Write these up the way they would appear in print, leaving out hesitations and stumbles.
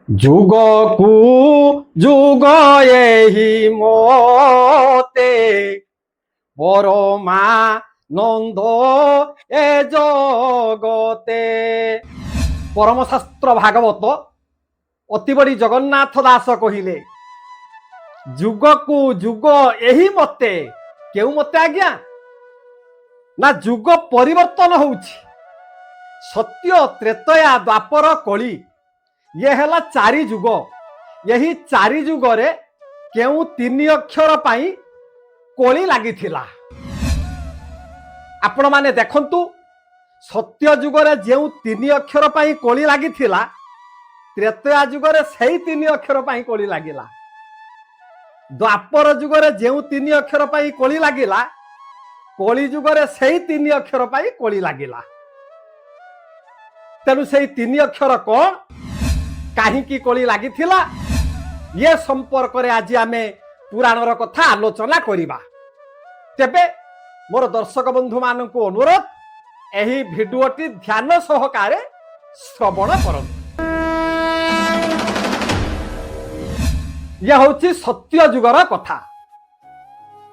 ଯୁଗକୁ ଯୁଗ ଏହି ମୋତେ ପରମାନନ୍ଦ ଏ ଜଗତେ। ପରମଶାସ୍ତ୍ର ଭାଗବତ ଅତିବଡ଼ି ଜଗନ୍ନାଥ ଦାସ କହିଲେ, ଯୁଗକୁ ଯୁଗ ଏହି ମତେ। କେଉଁ ମତେ ଆଜ୍ଞା? ନା ଯୁଗ ପରିବର୍ତ୍ତନ ହଉଛି। ସତ୍ୟ, ତ୍ରେତୟା, ଦ୍ୱାପର, କଳି, ଇଏ ହେଲା ଚାରି ଯୁଗ। ଏହି ଚାରି ଯୁଗରେ କେଉଁ ତିନି ଅକ୍ଷର ପାଇଁ କଳି ଲାଗିଥିଲା? ଆପଣ ମାନେ ଦେଖନ୍ତୁ, ସତ୍ୟ ଯୁଗରେ ଯେଉଁ ତିନି ଅକ୍ଷର ପାଇଁ କଳି ଲାଗିଥିଲା, ତ୍ରେତୟା ଯୁଗରେ ସେଇ ତିନି ଅକ୍ଷର ପାଇଁ କଳି ଲାଗିଲା। ଦ୍ୱାପର ଯୁଗରେ ଯେଉଁ ତିନି ଅକ୍ଷର ପାଇଁ କଳି ଲାଗିଲା, କଳି ଯୁଗରେ ସେଇ ତିନି ଅକ୍ଷର ପାଇଁ କଳି ଲାଗିଲା। ତେଣୁ ସେଇ ତିନି ଅକ୍ଷର କଣ, କାହିଁକି କଳି ଲାଗିଥିଲା, ଇଏ ସମ୍ପର୍କରେ ଆଜି ଆମେ ପୁରାଣର କଥା ଆଲୋଚନା କରିବା। ତେବେ ମୋର ଦର୍ଶକ ବନ୍ଧୁ ମାନଙ୍କୁ ଅନୁରୋଧ, ଏହି ଭିଡିଓଟି ଧ୍ୟାନ ସହକାରେ ଶ୍ରବଣ କରନ୍ତୁ। ଇଏ ହେଉଛି ସତ୍ୟ ଯୁଗର କଥା।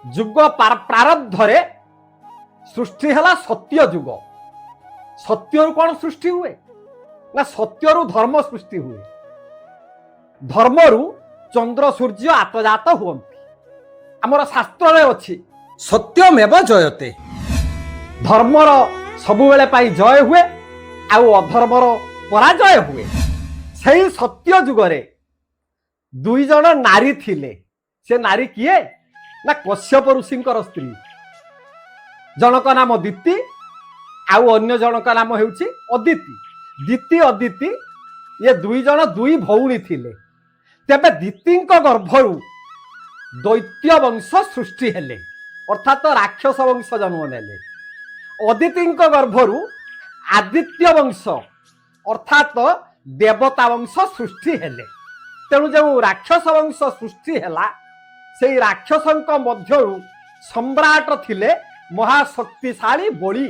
ଯୁଗ ପ୍ରାରବ୍ଧରେ ସୃଷ୍ଟି ହେଲା ସତ୍ୟ ଯୁଗ। ସତ୍ୟରୁ କଣ ସୃଷ୍ଟି ହୁଏ? ନା ସତ୍ୟରୁ ଧର୍ମ ସୃଷ୍ଟି ହୁଏ। ଧର୍ମରୁ ଚନ୍ଦ୍ର ସୂର୍ଯ୍ୟ ଆତଜାତ ହୁଅନ୍ତି। ଆମର ଶାସ୍ତ୍ରରେ ଅଛି, ସତ୍ୟମେବ ଜୟତେ। ଧର୍ମର ସବୁବେଳେ ପାଇଁ ଜୟ ହୁଏ, ଆଉ ଅଧର୍ମର ପରାଜୟ ହୁଏ। ସେହି ସତ୍ୟ ଯୁଗରେ ଦୁଇ ଜଣ ନାରୀ ଥିଲେ। ସେ ନାରୀ କିଏ? ନା କଶ୍ୟପ ଋଷିଙ୍କର ସ୍ତ୍ରୀ। ଜଣକ ନାମ ଦିତି, ଆଉ ଅନ୍ୟ ଜଣକ ନାମ ହେଉଛି ଅଦିତି। ଦିତି ଅଦିତି ଇଏ ଦୁଇ ଜଣ ଦୁଇ ଭଉଣୀ ଥିଲେ। ତେବେ ଦିତିଙ୍କ ଗର୍ଭରୁ ଦୈତ୍ୟ ବଂଶ ସୃଷ୍ଟି ହେଲେ, ଅର୍ଥାତ ରାକ୍ଷସ ବଂଶ ଜନ୍ମ ନେଲେ। ଅଦିତିଙ୍କ ଗର୍ଭରୁ ଆଦିତ୍ୟ ବଂଶ ଅର୍ଥାତ ଦେବତା ବଂଶ ସୃଷ୍ଟି ହେଲେ। ତେଣୁ ଯେଉଁ ରାକ୍ଷସ ବଂଶ ସୃଷ୍ଟି ହେଲା, ସେଇ ରାକ୍ଷସଙ୍କ ମଧ୍ୟରୁ ସମ୍ରାଟ ଥିଲେ ମହାଶକ୍ତିଶାଳୀ ବଳି।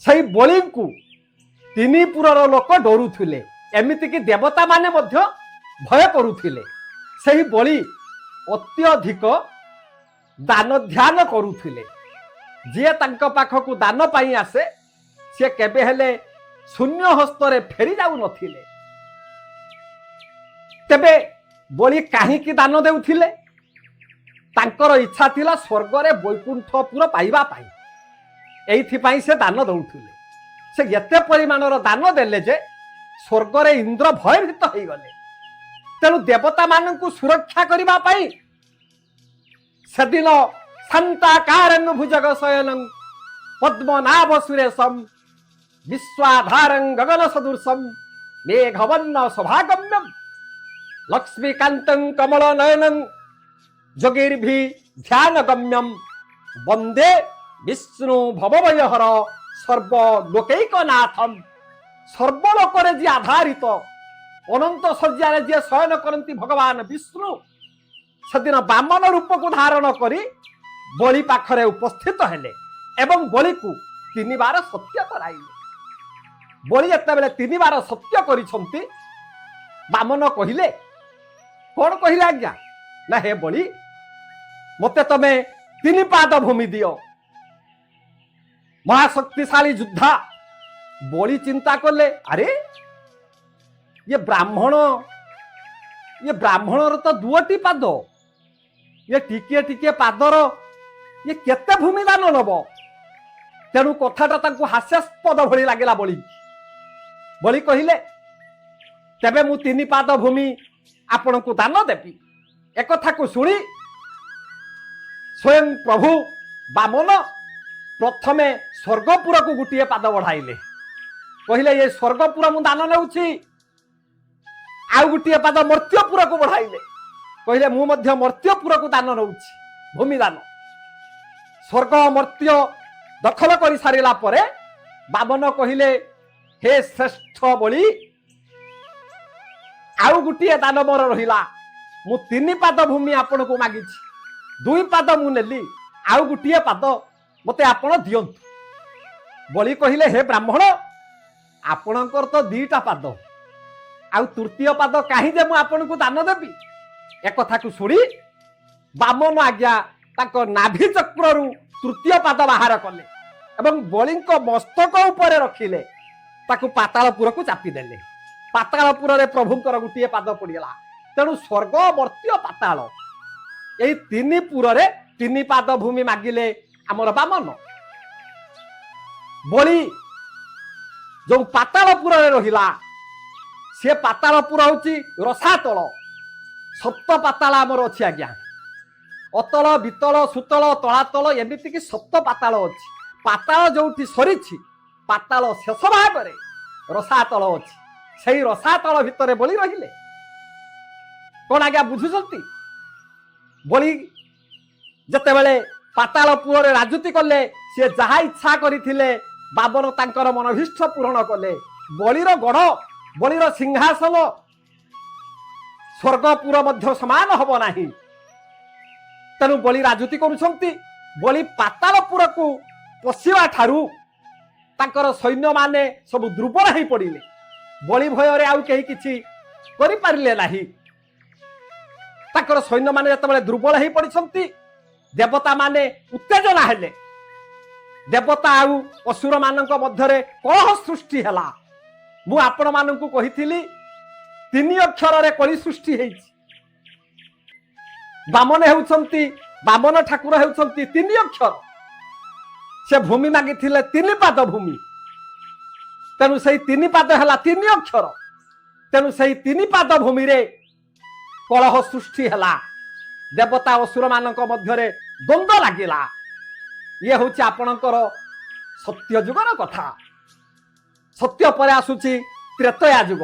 ସେଇ ବଳିଙ୍କୁ ତିନିପୁରର ଲୋକ ଡରୁଥିଲେ, ଏମିତିକି ଦେବତା ମାନେ ମଧ୍ୟ ଭୟ କରୁଥିଲେ। ସେହି ବଳି ଅତ୍ୟଧିକ ଦାନ ଧ୍ୟାନ କରୁଥିଲେ। ଯିଏ ତାଙ୍କ ପାଖକୁ ଦାନ ପାଇଁ ଆସେ, ସେ କେବେ ହେଲେ ଶୂନ୍ୟ ହସ୍ତରେ ଫେରି ଯାଉନଥିଲେ। ତେବେ ବଳି କାହିଁକି ଦାନ ଦେଉଥିଲେ? ତାଙ୍କର ଇଚ୍ଛା ଥିଲା ସ୍ୱର୍ଗରେ ବୈକୁଣ୍ଠପୁର ପାଇବା ପାଇଁ। ଏଇଥିପାଇଁ ସେ ଦାନ ଦେଉଥିଲେ। ସେ ଏତେ ପରିମାଣର ଦାନ ଦେଲେ ଯେ ସ୍ୱର୍ଗରେ ଇନ୍ଦ୍ର ଭୟଭୀତ ହେଇଗଲେ। ତେଣୁ ଦେବତା ମାନଙ୍କୁ ସୁରକ୍ଷା କରିବା ପାଇଁ ସେଦିନ ଶାନ୍ତାକାରଂ ଭୁଜଗ ଶୟନଂ ପଦ୍ମନାଭ ସୁରେଶଂ ବିଶ୍ୱାଧାରଂ ଗଗନ ସଦୃଶଂ ମେଘବର୍ଣ୍ଣ ଶୋଭାଗମ୍ୟଂ ଲକ୍ଷ୍ମୀକାନ୍ତଂ କମଳ ନୟନଂ ଯୋଗୀର୍ଭି ଧ୍ୟାନ ଗମ୍ୟಂ ବନ୍ଦେ ବିଷ୍ଣୁ ଭବଭୟହର ସର୍ବଲୋକୈକନାଥಂ। ସର୍ବଲୋକରେ ଯିଏ ଆଧାରିତ, ଅନନ୍ତ ଶଯ୍ୟାରେ ଯିଏ ଶୟନ କରନ୍ତି ଭଗବାନ ବିଷ୍ଣୁ, ସେଦିନ ବାମନ ରୂପକୁ ଧାରଣ କରି ବଳି ପାଖରେ ଉପସ୍ଥିତ ହେଲେ ଏବଂ ବଳିକୁ ତିନିବାର ସତ୍ୟ କରାଇଲେ। ବଳି ଯେତେବେଳେ ତିନିବାର ସତ୍ୟ କରିଛନ୍ତି, ବାମନ କହିଲେ, କଣ କହିଲେ ଆଜ୍ଞା? ନା ହେ ବଳି, ମତେ ତମେ ତିନି ପାଦ ଭୂମି ଦିଅ। ମହାଶକ୍ତିଶାଳୀ ଯୋଦ୍ଧା ବଳି ଚିନ୍ତା କଲେ, ଆରେ ଇଏ ବ୍ରାହ୍ମଣର ତ ଦୁଇଟି ପାଦ, ଇଏ ଟିକିଏ ଟିକିଏ ପାଦର ଇଏ କେତେ ଭୂମି ଦାନ ନବ? ତେଣୁ କଥାଟା ତାଙ୍କୁ ହାସ୍ୟାସ୍ପଦ ଭଳି ଲାଗିଲା ବଳି। ବଳି କହିଲେ, ତେବେ ମୁଁ ତିନି ପାଦ ଭୂମି ଆପଣଙ୍କୁ ଦାନ ଦେବି। ଏକଥାକୁ ଶୁଣି ସ୍ୱୟଂ ପ୍ରଭୁ ବାମନ ପ୍ରଥମେ ସ୍ୱର୍ଗପୁରକୁ ଗୋଟିଏ ପାଦ ବଢାଇଲେ। କହିଲେ, ଏ ସ୍ୱର୍ଗପୁର ମୁଁ ଦାନ ନେଉଛି। ଆଉ ଗୋଟିଏ ପାଦ ମର୍ତ୍ତ୍ୟପୁରକୁ ବଢାଇଲେ। କହିଲେ, ମୁଁ ମଧ୍ୟ ମର୍ତ୍ତ୍ୟପୁରକୁ ଦାନ ନେଉଛି, ଭୂମି ଦାନ। ସ୍ୱର୍ଗ ମର୍ତ୍ତ୍ୟ ଦଖଲ କରି ସାରିଲା ପରେ ବାମନ କହିଲେ, ହେ ଶ୍ରେଷ୍ଠ ବଳି, ଆଉ ଗୋଟିଏ ଦାନ ମୋର ରହିଲା। ମୁଁ ତିନି ପାଦ ଭୂମି ଆପଣଙ୍କୁ ମାଗିଛି, ଦୁଇ ପାଦ ମୁଁ ନେଲି, ଆଉ ଗୋଟିଏ ପାଦ ମତେ ଆପଣ ଦିଅନ୍ତୁ। ବଳି କହିଲେ, ହେ ବ୍ରାହ୍ମଣ, ଆପଣଙ୍କର ତ ଦିଟା ପାଦ, आउ तृतीय पाद कहीं जे मु आपन को दान देबी एक कथा को सुनी बामन आज्ञा ताको नाभि चक्रु तृतीय पाद बाहर कले एवं बलि मस्तक ऊपर रखिले ताकू पातालपुर को चापी देले पातालपुर रे प्रभुंकर गोटे पाद पड़गला तेणु स्वर्ग मर्त्य पाताल यही तीन पुर रे तीन पाद भूमि मागिले आमर बामन बलि जो पातालपुर रे रहिला से पातालपुर होची रसातल सप्त पाताल आमर अच्छी आज्ञा अतल वितल सुतल तलातल एमती कि सप्त पाताल अच्छी पाताल जो सरी पाताल शेष भाग में रसातल अच्छी से रसातल भितर बलि रहिले कौन आज्ञा बुझुंट बलि जिते बड़े पातालपुर राजूति कले सी जहा इच्छा करथिले बामन तांकर मनभीष्ट पूरण कले बलिर गढ़ बलिर सिंहासन स्वर्गपुर मध्य समान हब नाही तेणु बलि राजूति करुछंती बलि पातालपुर को पशिवा ठारू तांकर सैन्य माने सब दुर्बल हो पड़िले बलि भय रे आउ केही किछि करि पारिले नाही तांकर सैन्य माने जतबेले दुर्बल हो पड़िछंती देवता माने उत्तेजना हेले देवता आउ असुर मानक मध्यरे कलह सृष्टि हला मु आपण मानकु कहिथिली तीन अक्षर रे कली सृष्टि हेछि बामन हेउछंती बामन ठाकुर हेउछंती तीन अक्षर से भूमि मागिथिले तीन पाद भूमि तेनु सही तीन पाद हला तीन अक्षर तेनु सही तीन पाद भूमि रे कलह सृष्टि हला देवता असुर मानक मध्यरे द्वंद्व लागिला ये हूँ आपणकर सत्य जुगर कथा सत्य पर आसुची त्रेतया युग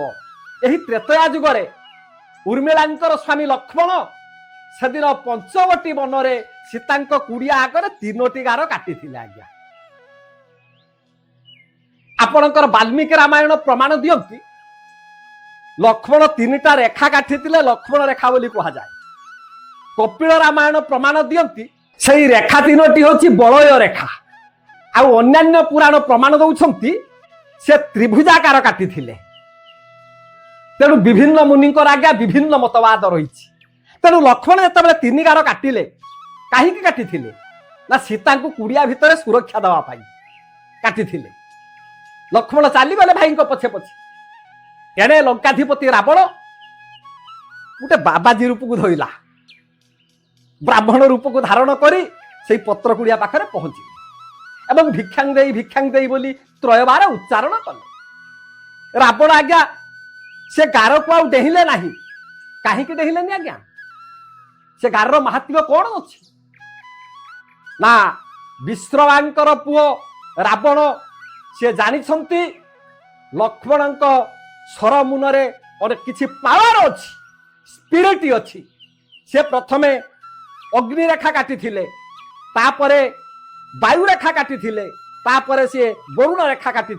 यही त्रेतया जुगरे उर्मिलांकर स्वामी लक्ष्मण से दिन पंचवटी बनरे सीतांक कुड़िया आगे तीनोटी गार काटी आज्ञा आपणकर वाल्मीकि रामायण प्रमाण दियंती लक्ष्मण तीनटा रेखा काटी लक्ष्मण रेखा बोली कहा जाए कपिल रामायण प्रमाण दियंती से रेखा तीनोटी होची बलय रेखा आउ अन्यान्य पुराण प्रमाण दौरान से त्रिभुजाकार काटी तेणु विभिन्न मुनि आज्ञा विभिन्न मतवाद रही तेणु लक्ष्मण जिते तीन गार काटिले कहीं काटी ना सीता को कुड़िया भितर सुरक्षा देवाई काटी लक्ष्मण चलीगले भाई पछे पछे एणे लंकाधिपति रावण गोटे बाबाजी रूप को धोला ब्राह्मण रूप को धारण करी से पत्र कुड़िया पाखरे पहुंचे एवं भिक्षांग दे बोली त्रयबार उच्चारण कले रावण आज्ञा से गार को आउ डेहिले नाही कहीं डेहिलेनी आज्ञा से गार महात्म्य कौन अच्छी ना विश्रवांकर पुओ रावण से जानी लक्ष्मण स्वर मुनरे और किछि पावर अच्छी स्पिरिट अच्छी से प्रथमे अग्निरेखा काटी तापरे वायु रेखा काटी तापरे से वरुण रेखा काटी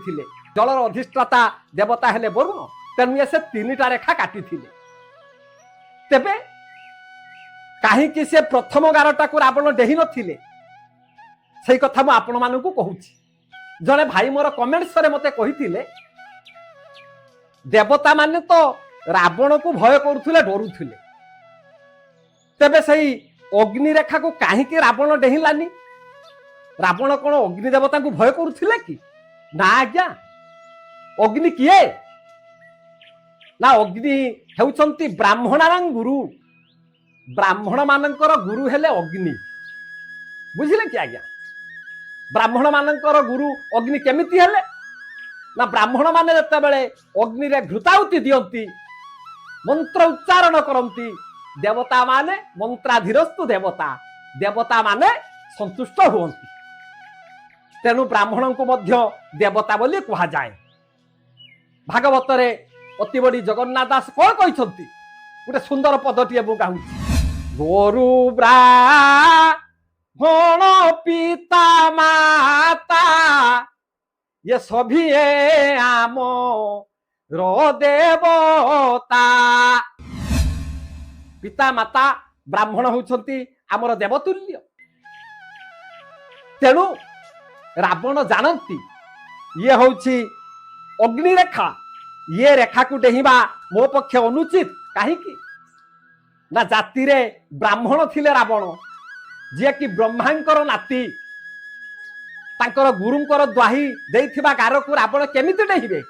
जलर अधिष्ठाता देवता हेले वरुण तेणु से तीनटा रेखा काटी तेबे कहीं से प्रथम गारटा को रावण डेही नथिले से कथा मु आपण मानकु कहूची जने भाई मोर कमेंट्स रे मते कहिथिले देवता माने तो रावण को भय करुथिले डरुथिले तेबे सही अग्निरेखा को कहीं रावण डेहिलानी रावण कौन अग्नि देवता को भय करुथिले कि ना आज्ञा अग्नि किए ना अग्नि हेउचंती ब्राह्मणानां गुरु ब्राह्मण मानकर गुरु हेले अग्नि बुझिले कि आज्ञा ब्राह्मण मानकर गुरु अग्नि केमिति हेले ना ब्राह्मण माने जते बेले अग्नि रे घृताहुति दियंती मंत्र उच्चारण करंती देवता माने मंत्राधीरस्तु देवता देवता माने संतुष्ट हुअंती तेणु ब्राह्मण को मध्य देवता बोली कहा जाए भागवत रे अति बड़ी जगन्नाथ दास कौन कहते गोटे सुंदर पदटी गाँव गोरु ब्राह्मण पिता माता ये सभी आम रो देवता पिता माता ब्राह्मण होउछंती आमर देवतुल्य तेणु रावण जानती ये होउछि अग्निरेखा ये रेखा को डेहिबा मो पक्ष अनुचित कहीं ना जाति रे ब्राह्मण थिले रावण जे कि ब्रह्मांकर नाती तांकर गुरुंकर द्वाही देइथिबा गार को रावण केमिति डेहिबे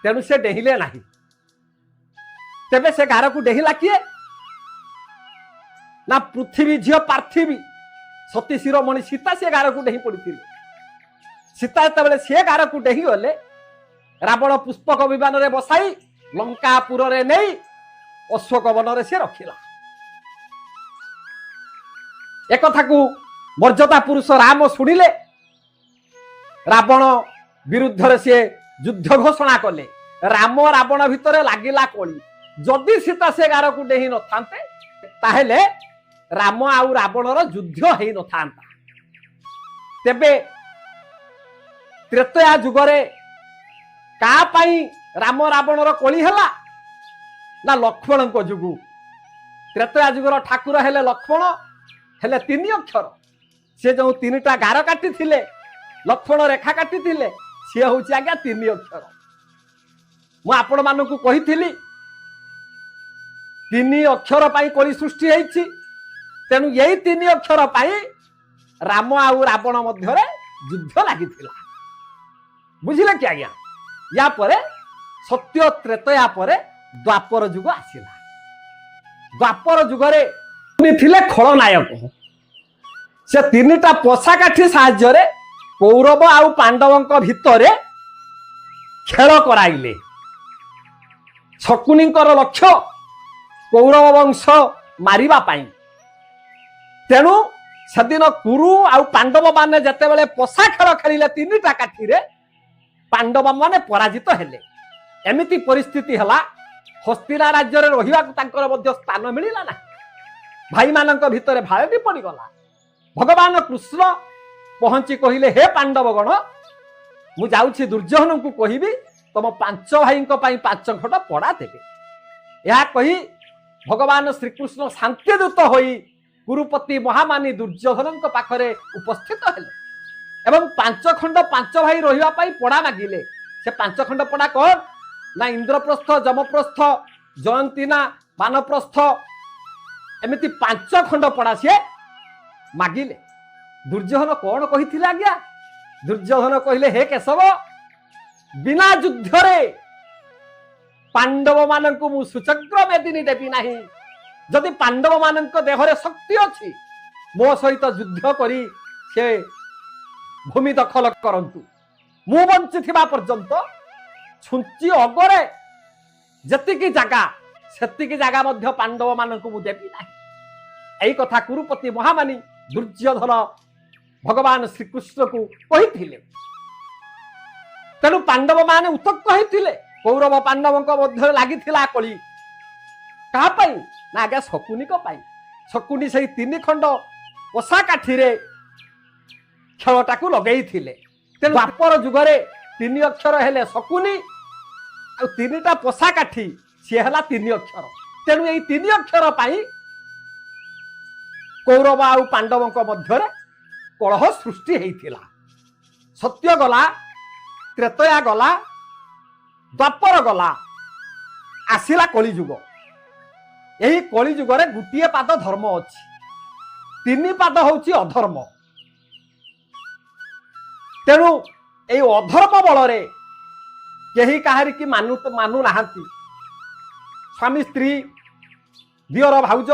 तेणु से डेहिले नाही तेबे से गार को डेहिला किए ना पृथ्वी झियो पार्थिवी सती शिरोमणि सीता से गार को डेही पड़ी सीता जब से गार को डेही गले रावण पुष्पक विमान रे बसाई लंकापुर रे नहीं अशोक वन रे से रखिला एक कथा को मर्यादा पुरुष राम शुणिले रावण विरुद्ध रे से युद्ध घोषणा कले राम रावण भितर लागिला कली जदि सीता से गार को डेही न थांते ताहेले राम आउ रावणर युद्ध हेई न थांता तेबे त्रेतया जुगरे का पाई राम रावणर कली हला ना लक्ष्मण को जुगु त्रेतया जुगर ठाकुर हेले लक्ष्मण हेले तीन अक्षर से जो तीनटा गार काटी थिले लक्ष्मण रेखा काटी थिले सी हूँ आज्ञा तीन अक्षर मु आपण मानकु कहिथिली तीन अक्षर पाई कली सृष्टि हेछि तेणु यही तीन अक्षर पाई राम आउ रावण मध्यरे युद्ध लागिथिला बुझिले कि आज्ञा या परे सत्य त्रेतया परे द्वापर जुग आसिला द्वापर जुगरे थिले खलनायक से तीनटा पोषा काठी साहाय्य कौरव आउ पांडवों भितर खेल कराइले शकुनिंकर लक्ष्य कौरव वंश मारिबा पाई तेणु सेदिन कुरु आउ पांडव माने जेतेबेले पोषा खेल खेलिले तीनटा काठी रे पांडव माने पराजित हेले एमिति परिस्थिति हला हस्तिना राज्य रे रहिबा तांकर मध्य स्थान मिलिला ना भाई मानक भितर भाळटी पड़ी गला भगवान कृष्ण पहुंची कहिले हे पांडवगण मु जाउछि दुर्योधन को कहिबी तम पांच भाई पई पांच खट पड़ा देबे या कही भगवान श्रीकृष्ण शांति दूत होई गुरुपति महामानी दुर्योधन पाखरे उपस्थित हेले एवं पांच खंड पांच भाई रहिबा पई पड़ा मागिले से पांच खंड पड़ा कौन ना इंद्रप्रस्थ जमप्रस्थ जयंतीना मानप्रस्थ एमिति पांच खंड पड़ा सी मागिले दुर्योधन कौन कही आज्ञा दुर्योधन कहले हे केशव बिना युद्ध रे पांडव मानक मु सुचक्र मेदिनी देवी नाही जदि पांडव मानक देहरे शक्ति अछि मो सहित युद्ध करी से भूमि दखल करंतु मु बंची थिबा पर्यंत छुंची अगरे जतिकी जागा सेतिकी जागा मध्य पांडव मानक मु देवी नाही एई कथा कुरुपति महामानी दुर्योधन भगवान श्रीकृष्ण को कही तेणु पांडव माने उतक कही कौरव पांडवों मध्य लगी कली क्या ना आगे शकुनी शकुनी से तीन खंड पोषा काठी खेलटा को लगे तेणु द्वापर जुगरे तीन अक्षर हेले शकुनी आ तीनटा पोषा काठी सी है तीन अक्षर तेणु यही तीन अक्षर पाई कौरव आउ पांडवों मध्य कलह सृष्टि होता सत्य गला त्रेतया गला द्वापर गला आसिला कलिजुग यही कलिजुग रे गुटिए पाद धर्म अच्छी तीन पाद होची अधर्म तेणु यही अधर्म बल रे केही काहारी की मानु नाहांती स्वामी स्त्री दियर भाउज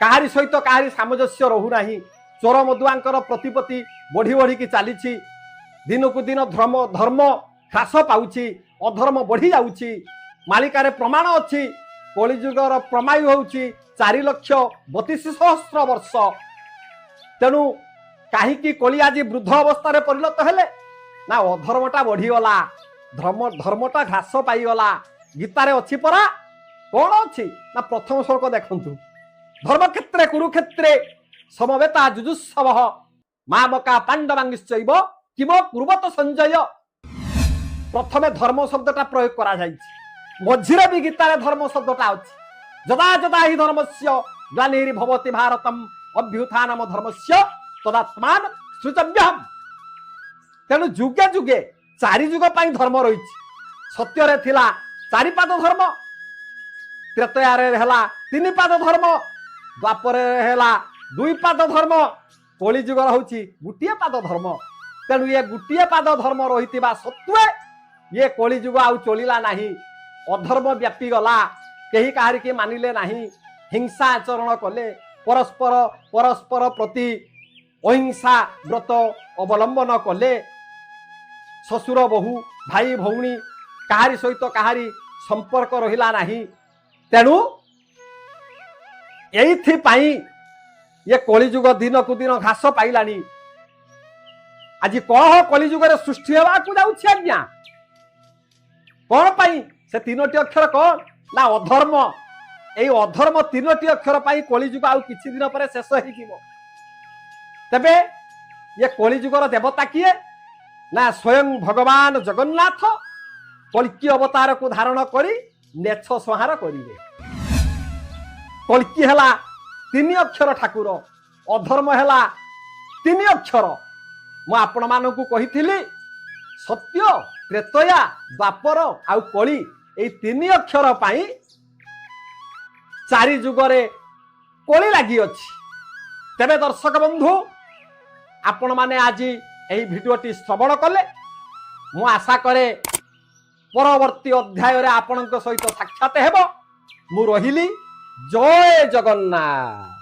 काहारी सहित काहारी सामंजस्य रहू नाही चोर मधुआंकर प्रतिपत्ति बढ़ी बढ़ी की चली दिन को दिन धर्म ह्रास पाउछि अधर्म बढ़ी जाउछि मालिकार प्रमाण अच्छी कलिजुगर प्रमायु होउछि 4,32,000 वर्ष तेणु कहीं कली आज वृद्ध अवस्था परिणत हेले ना अधर्मटा बढ़ीगला धर्मटा ह्रास पाईगला गीतार अच्छी परा कौन अच्छी ना प्रथम श्लोक देखु धर्मक्षेत्रे कुरुक्षेत्रे समवेता जुजुत्सव मामका पांडवांश्चैव किम कुर्वत संजय प्रथमे धर्म शब्दटा प्रयोग करा जायछि मझिरे भी गीतार धर्म शब्दटा अछि जदा जदा हि धर्मस्य ग्लानिर्भवति भारतम अभ्युत्थानम धर्मस्य तदात्मान सृजव्यहम् तेणु जुगे जुगे 4 जुग पाई धर्म रही सत्य थिला चारि पाद धर्म, त्रेतयारे हेला 3 पाद धर्म, द्वापर हेला 2 पाद धर्म, कली जुग होची गुटिए पाद धर्म। तेणु ये गुटिए पाद धर्म रही सत्वे ये कली जुग आउ चलिला नहीं, अधर्म व्यापी गला, कहीं कहार के मानिले नहीं, हिंसा आचरण कले, परस्पर परस्पर प्रति अहिंसा व्रत अवलंबन कले, ससुर बहु भाई भौणी कहारी सहित कहारी संपर्क रहिला नहीं। तेणु एइथिपाई ये कलिजुग दिन को दिन घास पाइलानी। आज कलह कलिजुग सृष्टि होगाकू जाउछि आज्ञा कौन पाई से 3टी अक्षर कौन ना अधर्म। एई अधर्म 3टी अक्षर पाई कलिजुग आउ किछि दिन पर शेष हो जिवो। तबे ये कलिजुगर देवता किए ना स्वयं भगवान जगन्नाथ कल्की अवतार को धारण करी नेछ संहार करिवे। कल्की हला 3 अक्षर ठाकुर, अधर्म हला 3 अक्षर। मु आपण मानकू कहिथिली सत्य त्रेतया द्वापर आउ कली एई 3 अक्षर पाई 4 जुगरे कली लागि अछि। तेबे दर्शक बंधु आपण माने आज एई भिडियोटी श्रवण कले, मु आशा करे परवर्ती अध्याय रे आपणक सहित साक्षात हेबो। मु रहिली। जय जगन्नाथ।